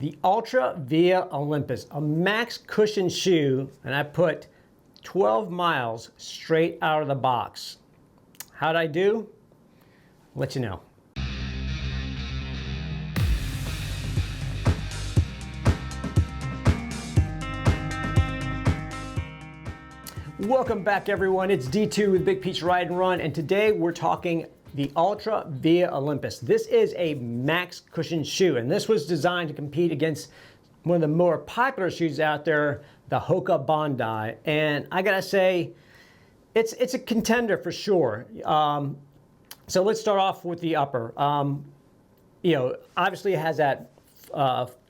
The Altra VIA Olympus, a max cushion shoe, and I put 12 miles straight out of the box. How'd I do? I'll let you know. Welcome back, everyone. It's D2 with Big Peach Ride and Run, and today we're talking the Altra VIA Olympus. This is a max cushion shoe, and this was designed to compete against one of the more popular shoes out there, the Hoka Bondi. And I gotta say, it's a contender for sure. So let's start off with the upper. Obviously it has that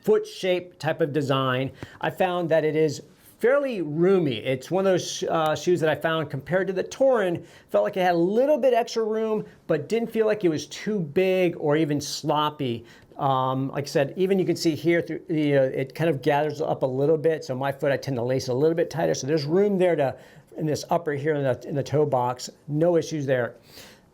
foot shape type of design. I found that it is fairly roomy. It's one of those shoes that I found compared to the Torin, felt like it had a little bit extra room, but didn't feel like it was too big or even sloppy. Like I said, even you can see here, through it kind of gathers up a little bit. So my foot, I tend to lace it a little bit tighter. So there's room there in this upper here in the toe box. No issues there.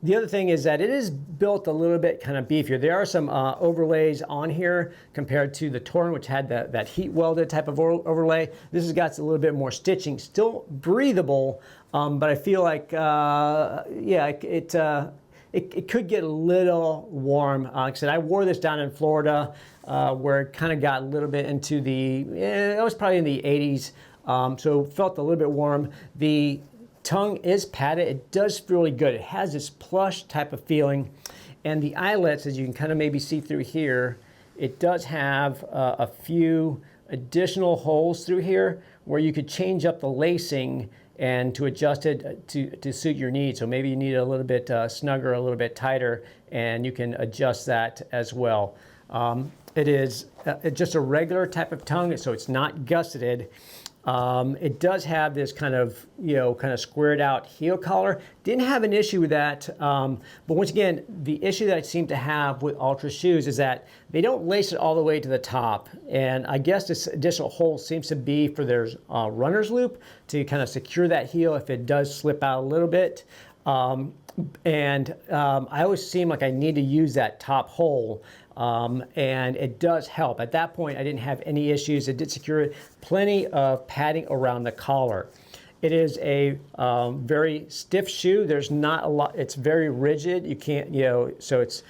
The other thing is that it is built a little bit kind of beefier. There are some overlays on here compared to the Torin, which had that heat welded type of overlay. This has got a little bit more stitching, still breathable, but I feel like, it could get a little warm. Like I said, I wore this down in Florida where it kind of got a little bit into it was probably in the 80s, so it felt a little bit warm. The tongue is padded. It does feel really good. It has this plush type of feeling, and the eyelets, as you can kind of maybe see through here, it does have a few additional holes through here where you could change up the lacing and to adjust it to suit your needs. So maybe you need it a little bit snugger, a little bit tighter, and you can adjust that as well. It is just a regular type of tongue, so it's not gusseted. It does have this kind of squared out heel collar. Didn't have an issue with that, but once again, the issue that I seem to have with Altra shoes is that they don't lace it all the way to the top, and I guess this additional hole seems to be for their runner's loop to kind of secure that heel if it does slip out a little bit. I always seem like I need to use that top hole, and it does help. At that point, I didn't have any issues. It did secure it. Plenty of padding around the collar. It is a very stiff shoe. There's not a lot. It's very rigid. You can't, so it's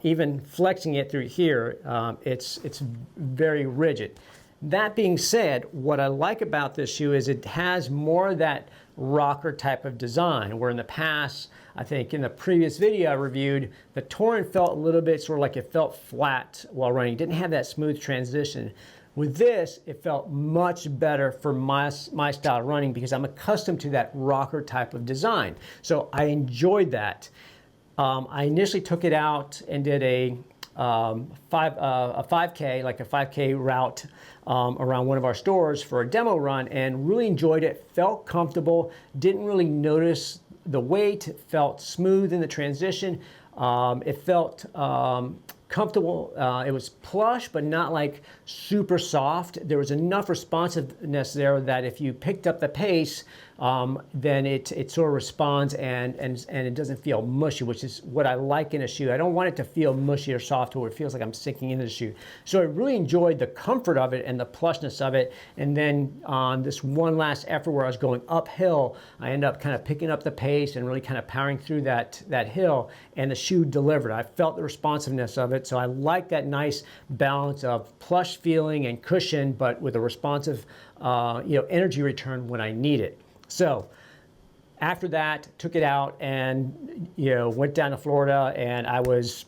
even flexing it through here. It's very rigid. That being said, what I like about this shoe is it has more of that rocker type of design, where in the past, I think in the previous video I reviewed, the Torin felt a little bit sort of like it felt flat while running. It didn't have that smooth transition. With this, it felt much better for my style of running because I'm accustomed to that rocker type of design. So I enjoyed that. I initially took it out and did a 5K, like a 5K route around one of our stores for a demo run, and really enjoyed it. Felt comfortable, didn't really notice the weight, felt smooth in the transition. It felt comfortable. It was plush, but not like super soft. There was enough responsiveness there that if you picked up the pace, then it sort of responds and it doesn't feel mushy, which is what I like in a shoe. I don't want it to feel mushy or soft where it feels like I'm sinking into the shoe. So I really enjoyed the comfort of it and the plushness of it. And then on this one last effort where I was going uphill, I ended up kind of picking up the pace and really kind of powering through that hill, and the shoe delivered. I felt the responsiveness of it. So I like that nice balance of plush feeling and cushion, but with a responsive energy return when I need it. So after that, took it out and went down to Florida, and I was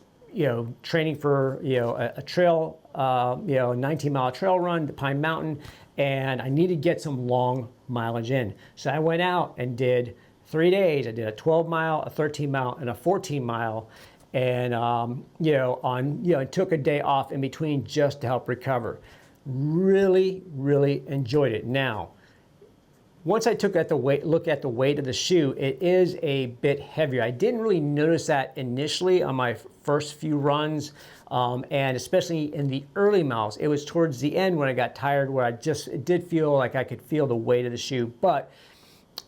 training for a trail, a 19-mile trail run to Pine Mountain, and I needed to get some long mileage in. So I went out and did 3 days. I did a 12-mile, a 13-mile, and a 14-mile. And took a day off in between just to help recover. Really, really enjoyed it. Now, once I took look at the weight of the shoe, it is a bit heavier. I didn't really notice that initially on my first few runs, and especially in the early miles. It was towards the end when I got tired where it did feel like I could feel the weight of the shoe, but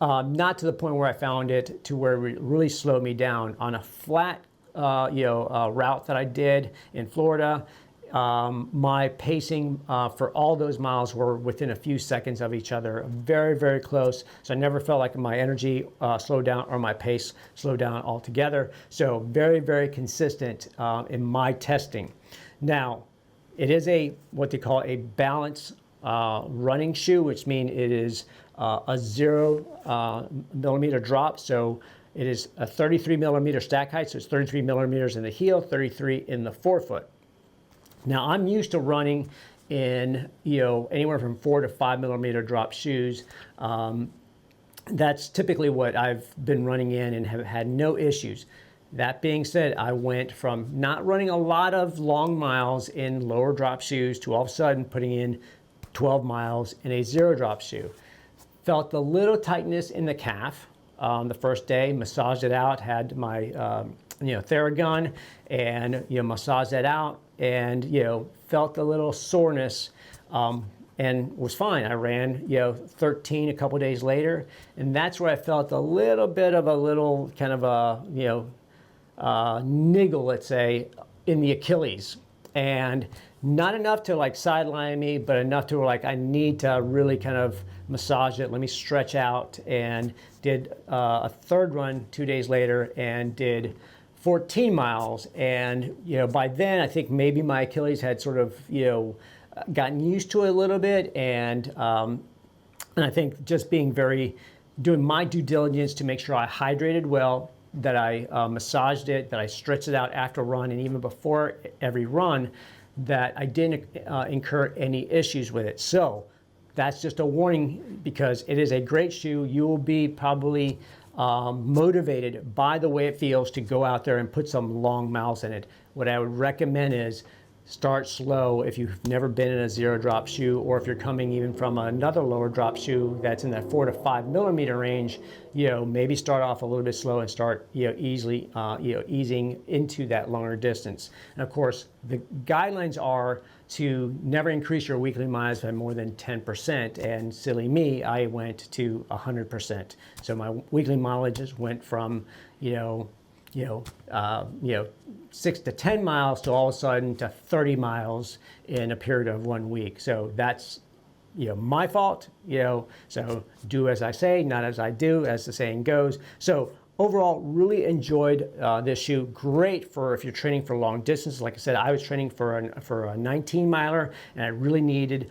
not to the point where I found it to where it really slowed me down. On a flat route that I did in Florida, my pacing for all those miles were within a few seconds of each other, very, very close. So I never felt like my energy slowed down or my pace slowed down altogether. So very, very consistent in my testing. Now, it is what they call a balance running shoe, which means it is a 0 millimeter drop. So it is a 33 millimeter stack height. So it's 33 millimeters in the heel, 33 in the forefoot. Now, I'm used to running in, anywhere from 4 to 5 millimeter drop shoes. That's typically what I've been running in and have had no issues. That being said, I went from not running a lot of long miles in lower drop shoes to all of a sudden putting in 12 miles in a 0 drop shoe. Felt a little tightness in the calf the first day, massaged it out, had my Theragun, and massaged that out, and felt a little soreness, and was fine. I ran 13 a couple days later, and that's where I felt a little bit of a kind of a niggle, let's say, in the Achilles, and not enough to like sideline me, but enough to like I need to really kind of massage it, let me stretch out, and did a third run 2 days later and did 14 miles. And by then I think maybe my Achilles had sort of gotten used to it a little bit, and I think just doing my due diligence to make sure I hydrated well, that I massaged it, that I stretched it out after a run, and even before every run, that I didn't incur any issues with it. So that's just a warning, because it is a great shoe. You will be probably motivated by the way it feels to go out there and put some long miles in it. What I would recommend is start slow if you've never been in a 0 drop shoe, or if you're coming even from another lower drop shoe that's in that 4 to 5 millimeter range. Maybe start off a little bit slow and start easily easing into that longer distance. And of course, the guidelines are to never increase your weekly miles by more than 10%. And silly me, I went to 100%. So my weekly mileages went from 6 to 10 miles to all of a sudden to 30 miles in a period of 1 week. So that's my fault. So do as I say, not as I do, as the saying goes. So overall, really enjoyed this shoe. Great for if you're training for long distance. Like I said, I was training for a 19 miler, and I really needed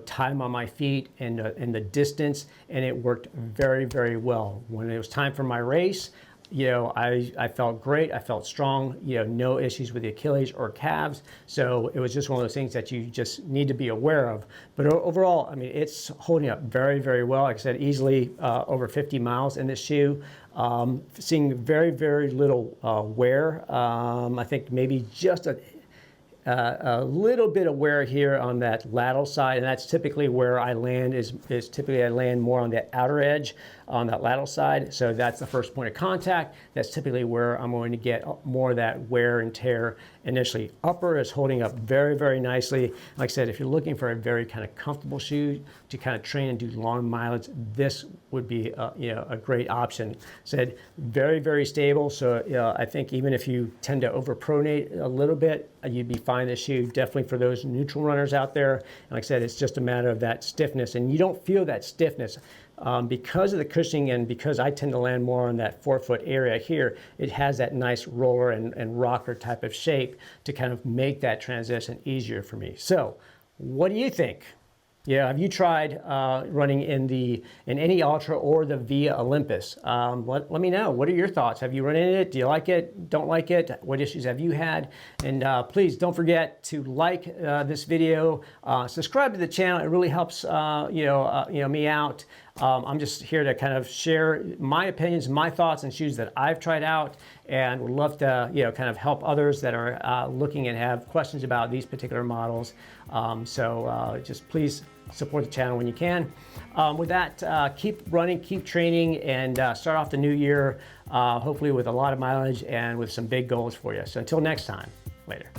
time on my feet and the distance, and it worked very, very well. When it was time for my race, I felt great. I felt strong, no issues with the Achilles or calves. So it was just one of those things that you just need to be aware of. But overall, I mean, it's holding up very, very well. Like I said, easily over 50 miles in this shoe. Seeing very, very little wear. I think maybe just a little bit of wear here on that lateral side, and that's typically where I land, is typically I land more on the outer edge on that lateral side. So that's the first point of contact. That's typically where I'm going to get more of that wear and tear initially. Upper is holding up very, very nicely. Like I said, if you're looking for a very kind of comfortable shoe to kind of train and do long mileage, this would be a great option. Said very, very stable. So I think even if you tend to overpronate a little bit, you'd be fine this shoe. Definitely for those neutral runners out there. And like I said, it's just a matter of that stiffness, and you don't feel that stiffness. Because of the cushioning, and because I tend to land more on that forefoot area here, it has that nice roller and rocker type of shape to kind of make that transition easier for me. So what do you think? Have you tried running in any Altra or the VIA Olympus? Let me know. What are your thoughts? Have you run in it? Do you like it? Don't like it? What issues have you had? And please don't forget to like this video, subscribe to the channel. It really helps me out. I'm just here to kind of share my opinions, my thoughts on shoes that I've tried out, and would love to kind of help others that are looking and have questions about these particular models. So just please support the channel when you can. With that, keep running, keep training, and start off the new year hopefully with a lot of mileage and with some big goals for you. So until next time, later.